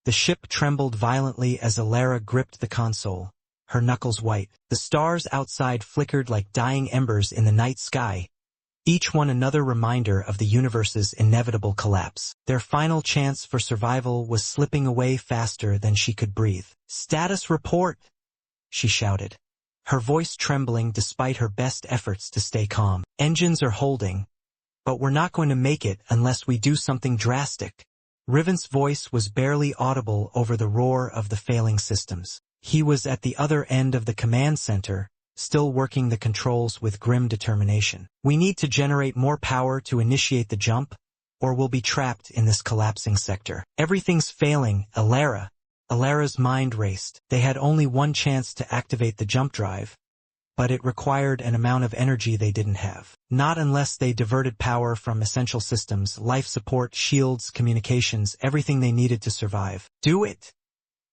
The ship trembled violently as Elara gripped the console, her knuckles white. The stars outside flickered like dying embers in the night sky, each one another reminder of the universe's inevitable collapse. Their final chance for survival was slipping away faster than she could breathe. "Status report!" she shouted, her voice trembling despite her best efforts to stay calm. "Engines are holding, but we're not going to make it unless we do something drastic." Riven's voice was barely audible over the roar of the failing systems. He was at the other end of the command center, still working the controls with grim determination. "We need to generate more power to initiate the jump, or we'll be trapped in this collapsing sector. Everything's failing, Elara." Elara's mind raced. They had only one chance to activate the jump drive, but it required an amount of energy they didn't have. Not unless they diverted power from essential systems, life support, shields, communications, everything they needed to survive. "Do it,"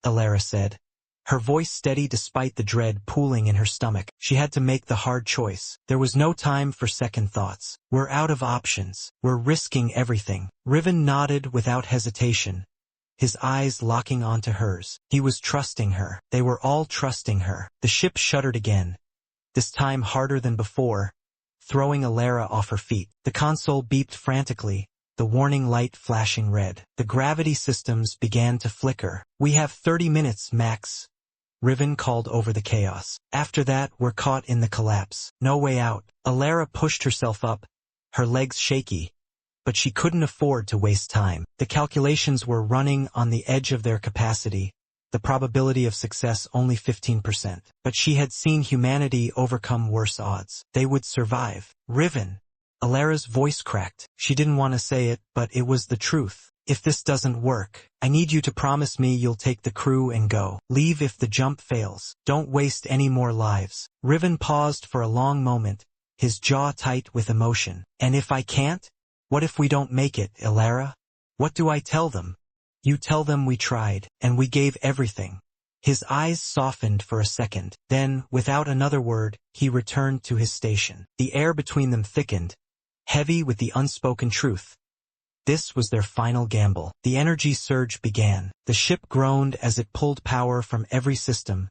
Elara said, her voice steady despite the dread pooling in her stomach. She had to make the hard choice. There was no time for second thoughts. "We're out of options. We're risking everything." Riven nodded without hesitation, his eyes locking onto hers. He was trusting her. They were all trusting her. The ship shuddered again, this time harder than before, throwing Elara off her feet. The console beeped frantically, the warning light flashing red. The gravity systems began to flicker. "We have 30 minutes, Max," Riven called over the chaos. "After that, we're caught in the collapse. No way out." Elara pushed herself up, her legs shaky, but she couldn't afford to waste time. The calculations were running on the edge of their capacity, the probability of success only 15%. But she had seen humanity overcome worse odds. They would survive. "Riven." Elara's voice cracked. She didn't want to say it, but it was the truth. "If this doesn't work, I need you to promise me you'll take the crew and go. Leave if the jump fails. Don't waste any more lives." Riven paused for a long moment, his jaw tight with emotion. "And if I can't? What if we don't make it, Elara? What do I tell them?" "You tell them we tried, and we gave everything." His eyes softened for a second. Then, without another word, he returned to his station. The air between them thickened, heavy with the unspoken truth. This was their final gamble. The energy surge began. The ship groaned as it pulled power from every system,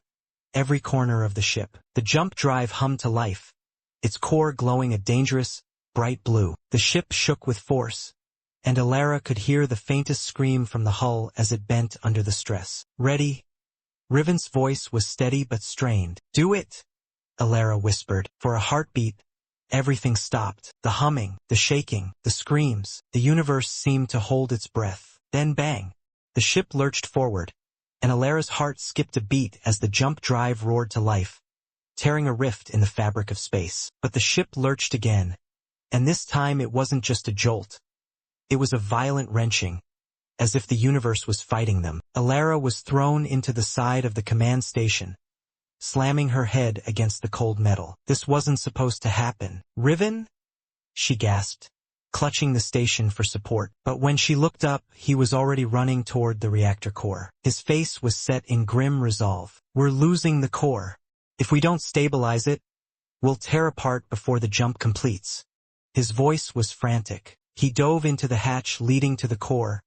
every corner of the ship. The jump drive hummed to life, its core glowing a dangerous, bright blue. The ship shook with force, and Elara could hear the faintest scream from the hull as it bent under the stress. "Ready?" Riven's voice was steady but strained. "Do it," Elara whispered. For a heartbeat, everything stopped. The humming, the shaking, the screams. The universe seemed to hold its breath. Then bang! The ship lurched forward, and Elara's heart skipped a beat as the jump drive roared to life, tearing a rift in the fabric of space. But the ship lurched again, and this time it wasn't just a jolt. It was a violent wrenching, as if the universe was fighting them. Elara was thrown into the side of the command station, slamming her head against the cold metal. This wasn't supposed to happen. "Riven?" she gasped, clutching the station for support. But when she looked up, he was already running toward the reactor core. His face was set in grim resolve. "We're losing the core. If we don't stabilize it, we'll tear apart before the jump completes." His voice was frantic. He dove into the hatch leading to the core,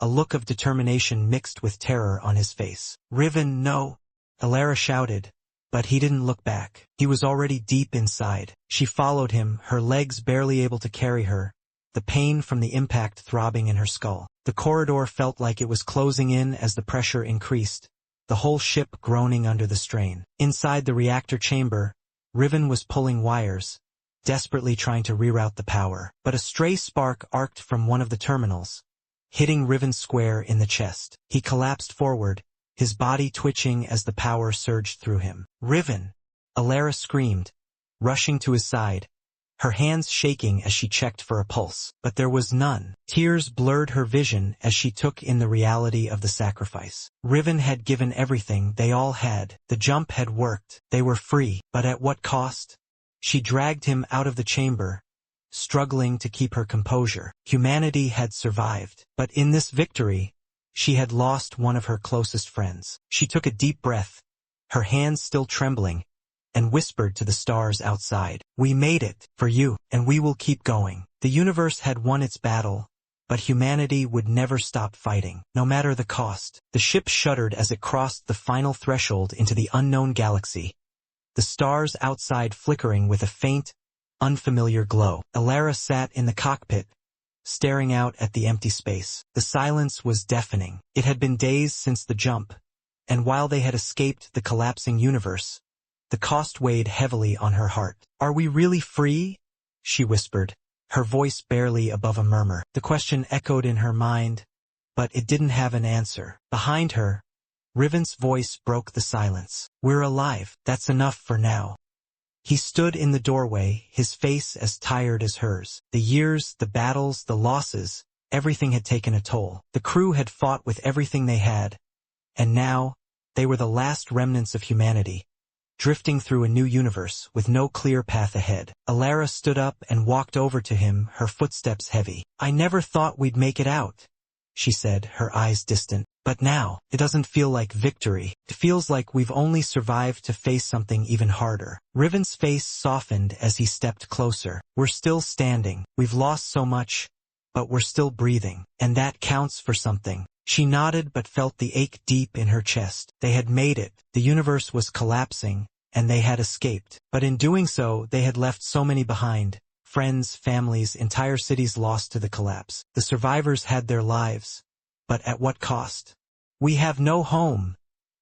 a look of determination mixed with terror on his face. "Riven, no!" Elara shouted, but he didn't look back. He was already deep inside. She followed him, her legs barely able to carry her, the pain from the impact throbbing in her skull. The corridor felt like it was closing in as the pressure increased, the whole ship groaning under the strain. Inside the reactor chamber, Riven was pulling wires, desperately trying to reroute the power. But a stray spark arced from one of the terminals, hitting Riven square in the chest. He collapsed forward, his body twitching as the power surged through him. "Riven!" Elara screamed, rushing to his side, her hands shaking as she checked for a pulse. But there was none. Tears blurred her vision as she took in the reality of the sacrifice. Riven had given everything they all had. The jump had worked. They were free. But at what cost? She dragged him out of the chamber, struggling to keep her composure. Humanity had survived. But in this victory, she had lost one of her closest friends. She took a deep breath, her hands still trembling, and whispered to the stars outside, "We made it, for you, and we will keep going." The universe had won its battle, but humanity would never stop fighting, no matter the cost. The ship shuddered as it crossed the final threshold into the unknown galaxy, the stars outside flickering with a faint, unfamiliar glow. Elara sat in the cockpit, staring out at the empty space. The silence was deafening. It had been days since the jump, and while they had escaped the collapsing universe, the cost weighed heavily on her heart. "Are we really free?" she whispered, her voice barely above a murmur. The question echoed in her mind, but it didn't have an answer. Behind her, Riven's voice broke the silence. "We're alive. That's enough for now." He stood in the doorway, his face as tired as hers. The years, the battles, the losses, everything had taken a toll. The crew had fought with everything they had, and now, they were the last remnants of humanity, drifting through a new universe with no clear path ahead. Elara stood up and walked over to him, her footsteps heavy. "I never thought we'd make it out," she said, her eyes distant. "But now, it doesn't feel like victory. It feels like we've only survived to face something even harder." Riven's face softened as he stepped closer. "We're still standing. We've lost so much, but we're still breathing. And that counts for something." She nodded but felt the ache deep in her chest. They had made it. The universe was collapsing, and they had escaped. But in doing so, they had left so many behind. Friends, families, entire cities lost to the collapse. The survivors had their lives, but at what cost? "We have no home,"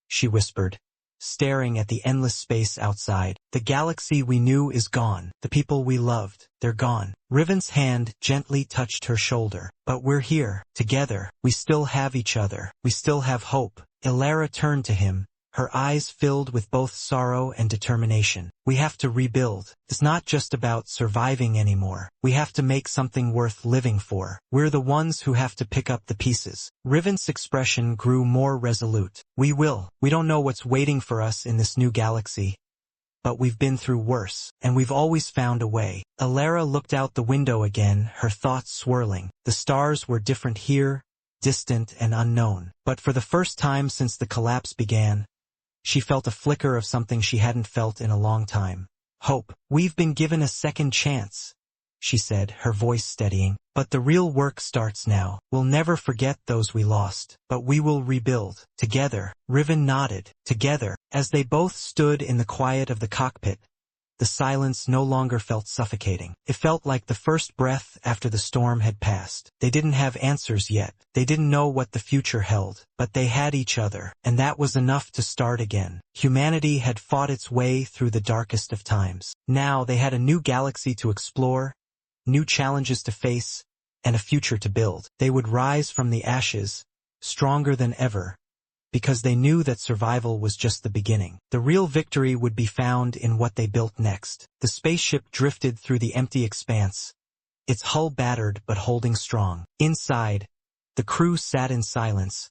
she whispered, staring at the endless space outside. "The galaxy we knew is gone. The people we loved, they're gone." Riven's hand gently touched her shoulder. "But we're here, together. We still have each other. We still have hope." Elara turned to him, her eyes filled with both sorrow and determination. "We have to rebuild. It's not just about surviving anymore. We have to make something worth living for. We're the ones who have to pick up the pieces." Riven's expression grew more resolute. "We will. We don't know what's waiting for us in this new galaxy, but we've been through worse, and we've always found a way." Elara looked out the window again, her thoughts swirling. The stars were different here, distant and unknown. But for the first time since the collapse began, she felt a flicker of something she hadn't felt in a long time. "Hope. We've been given a second chance," she said, her voice steadying. "But the real work starts now. We'll never forget those we lost, but we will rebuild. Together." Riven nodded. Together. As they both stood in the quiet of the cockpit, the silence no longer felt suffocating. It felt like the first breath after the storm had passed. They didn't have answers yet. They didn't know what the future held, but they had each other, and that was enough to start again. Humanity had fought its way through the darkest of times. Now they had a new galaxy to explore, new challenges to face, and a future to build. They would rise from the ashes, stronger than ever, because they knew that survival was just the beginning. The real victory would be found in what they built next. The spaceship drifted through the empty expanse, its hull battered but holding strong. Inside, the crew sat in silence,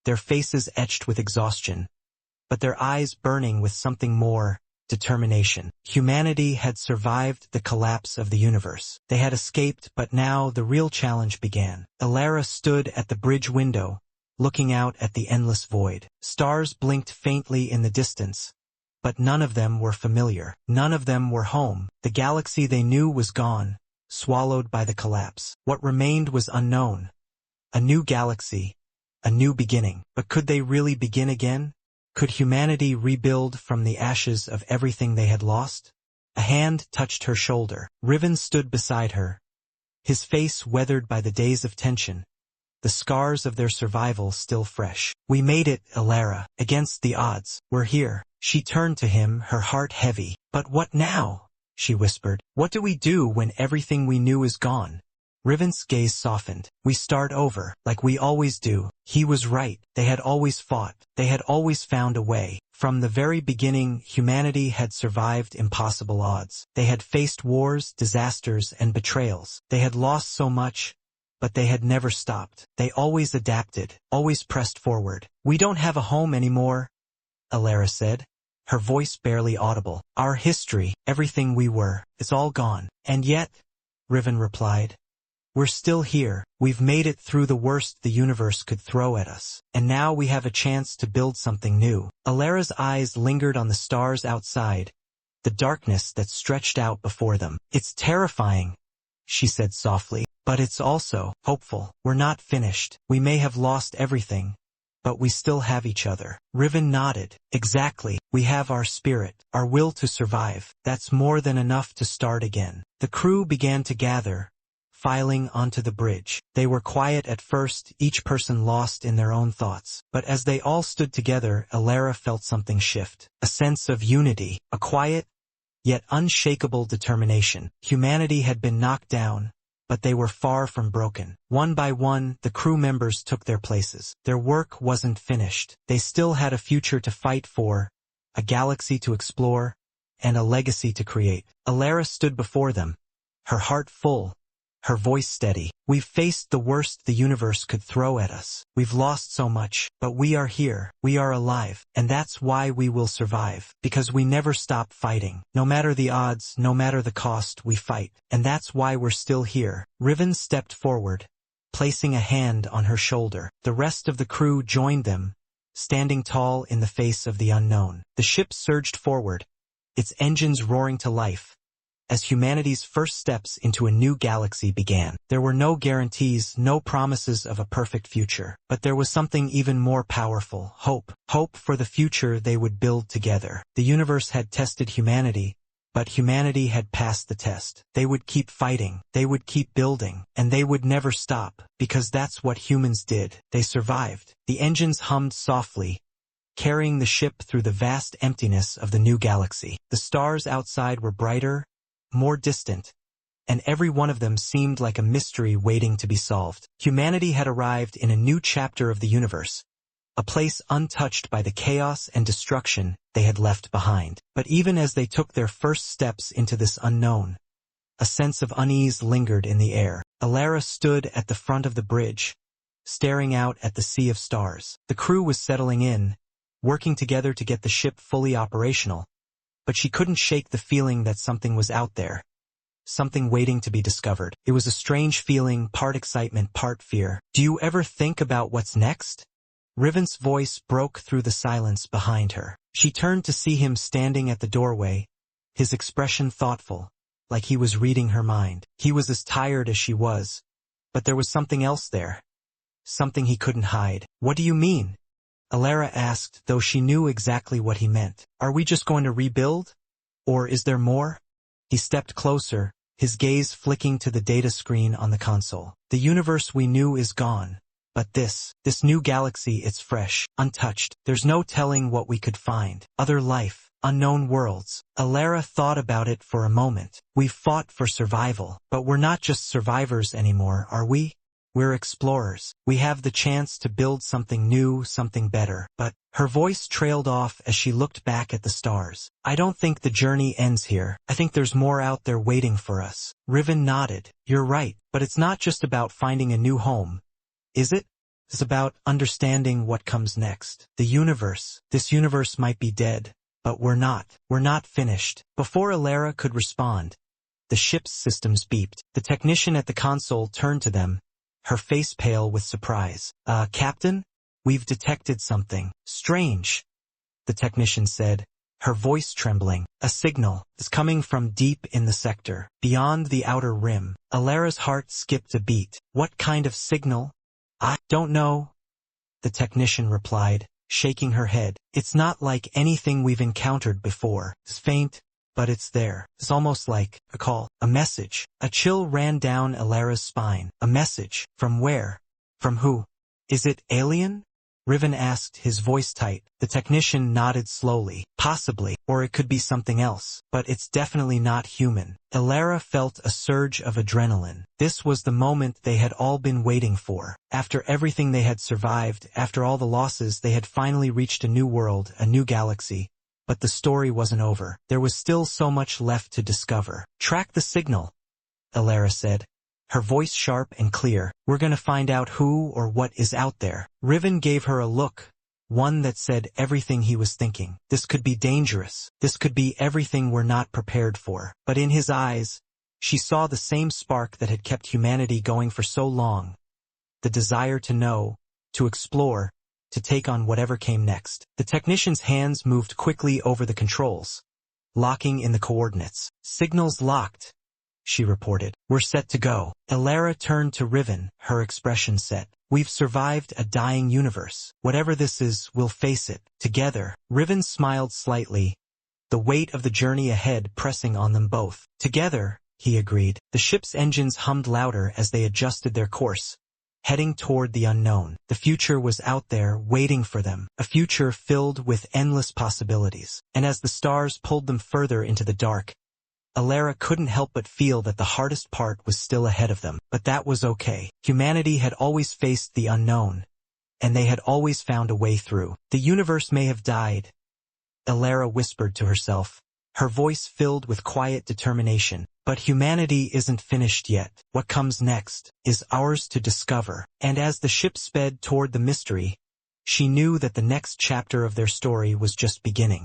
their faces etched with exhaustion, but their eyes burning with something more, determination. Humanity had survived the collapse of the universe. They had escaped, but now the real challenge began. Elara stood at the bridge window, looking out at the endless void. Stars blinked faintly in the distance, but none of them were familiar. None of them were home. The galaxy they knew was gone, swallowed by the collapse. What remained was unknown. A new galaxy, a new beginning. But could they really begin again? Could humanity rebuild from the ashes of everything they had lost? A hand touched her shoulder. Riven stood beside her, his face weathered by the days of tension, the scars of their survival still fresh. "We made it, Elara. Against the odds. We're here." She turned to him, her heart heavy. "But what now?" she whispered. "What do we do when everything we knew is gone?" Riven's gaze softened. "We start over, like we always do." He was right. They had always fought. They had always found a way. From the very beginning, humanity had survived impossible odds. They had faced wars, disasters, and betrayals. They had lost so much, but they had never stopped. They always adapted, always pressed forward. "We don't have a home anymore," Elara said, her voice barely audible. "Our history, everything we were, it's all gone." "And yet," Riven replied, "we're still here. We've made it through the worst the universe could throw at us. And now we have a chance to build something new." Elara's eyes lingered on the stars outside, the darkness that stretched out before them. "It's terrifying," she said softly. But it's also hopeful. We're not finished. We may have lost everything, but we still have each other. Riven nodded. Exactly. We have our spirit, our will to survive. That's more than enough to start again. The crew began to gather, filing onto the bridge. They were quiet at first, each person lost in their own thoughts. But as they all stood together, Elara felt something shift. A sense of unity, a quiet, yet unshakable determination. Humanity had been knocked down, but they were far from broken. One by one, the crew members took their places. Their work wasn't finished. They still had a future to fight for, a galaxy to explore, and a legacy to create. Elara stood before them, her heart full, her voice steady. We've faced the worst the universe could throw at us. We've lost so much, but we are here. We are alive. And that's why we will survive. Because we never stop fighting. No matter the odds, no matter the cost, we fight. And that's why we're still here. Riven stepped forward, placing a hand on her shoulder. The rest of the crew joined them, standing tall in the face of the unknown. The ship surged forward, its engines roaring to life, as humanity's first steps into a new galaxy began. There were no guarantees, no promises of a perfect future. But there was something even more powerful, hope. Hope for the future they would build together. The universe had tested humanity, but humanity had passed the test. They would keep fighting, they would keep building, and they would never stop, because that's what humans did. They survived. The engines hummed softly, carrying the ship through the vast emptiness of the new galaxy. The stars outside were brighter, more distant, and every one of them seemed like a mystery waiting to be solved. Humanity had arrived in a new chapter of the universe, a place untouched by the chaos and destruction they had left behind. But even as they took their first steps into this unknown, a sense of unease lingered in the air. Elara stood at the front of the bridge, staring out at the sea of stars. The crew was settling in, working together to get the ship fully operational, but she couldn't shake the feeling that something was out there, something waiting to be discovered. It was a strange feeling, part excitement, part fear. Do you ever think about what's next? Riven's voice broke through the silence behind her. She turned to see him standing at the doorway, his expression thoughtful, like he was reading her mind. He was as tired as she was, but there was something else there, something he couldn't hide. What do you mean? Elara asked, though she knew exactly what he meant. Are we just going to rebuild? Or is there more? He stepped closer, his gaze flicking to the data screen on the console. The universe we knew is gone. But this new galaxy, it's fresh, untouched. There's no telling what we could find. Other life, unknown worlds. Elara thought about it for a moment. We've fought for survival, but we're not just survivors anymore, are we? We're explorers. We have the chance to build something new, something better. But her voice trailed off as she looked back at the stars. I don't think the journey ends here. I think there's more out there waiting for us. Riven nodded. You're right, but it's not just about finding a new home, is it? It's about understanding what comes next. The universe. This universe might be dead, but we're not. We're not finished. Before Elara could respond, the ship's systems beeped. The technician at the console turned to them, her face pale with surprise. Captain? We've detected something strange, the technician said, her voice trembling. A signal is coming from deep in the sector, beyond the outer rim. Elara's heart skipped a beat. What kind of signal? I don't know, the technician replied, shaking her head. It's not like anything we've encountered before. It's faint, but it's there. It's almost like a call, a message. A chill ran down Elara's spine. A message? From where? From who? Is it alien? Riven asked, his voice tight. The technician nodded slowly. Possibly, or it could be something else. But it's definitely not human. Elara felt a surge of adrenaline. This was the moment they had all been waiting for. After everything they had survived, after all the losses, they had finally reached a new world, a new galaxy. But the story wasn't over. There was still so much left to discover. Track the signal, Elara said, her voice sharp and clear. We're gonna find out who or what is out there. Riven gave her a look, one that said everything he was thinking. This could be dangerous. This could be everything we're not prepared for. But in his eyes, she saw the same spark that had kept humanity going for so long. The desire to know, to explore, to take on whatever came next. The technician's hands moved quickly over the controls, locking in the coordinates. Signals locked, she reported. We're set to go. Elara turned to Riven, her expression set. We've survived a dying universe. Whatever this is, we'll face it. Together. Riven smiled slightly, the weight of the journey ahead pressing on them both. Together, he agreed. The ship's engines hummed louder as they adjusted their course, heading toward the unknown. The future was out there waiting for them, a future filled with endless possibilities. And as the stars pulled them further into the dark, Elara couldn't help but feel that the hardest part was still ahead of them. But that was okay. Humanity had always faced the unknown, and they had always found a way through. The universe may have died, Elara whispered to herself, her voice filled with quiet determination. But humanity isn't finished yet. What comes next is ours to discover. And as the ship sped toward the mystery, she knew that the next chapter of their story was just beginning.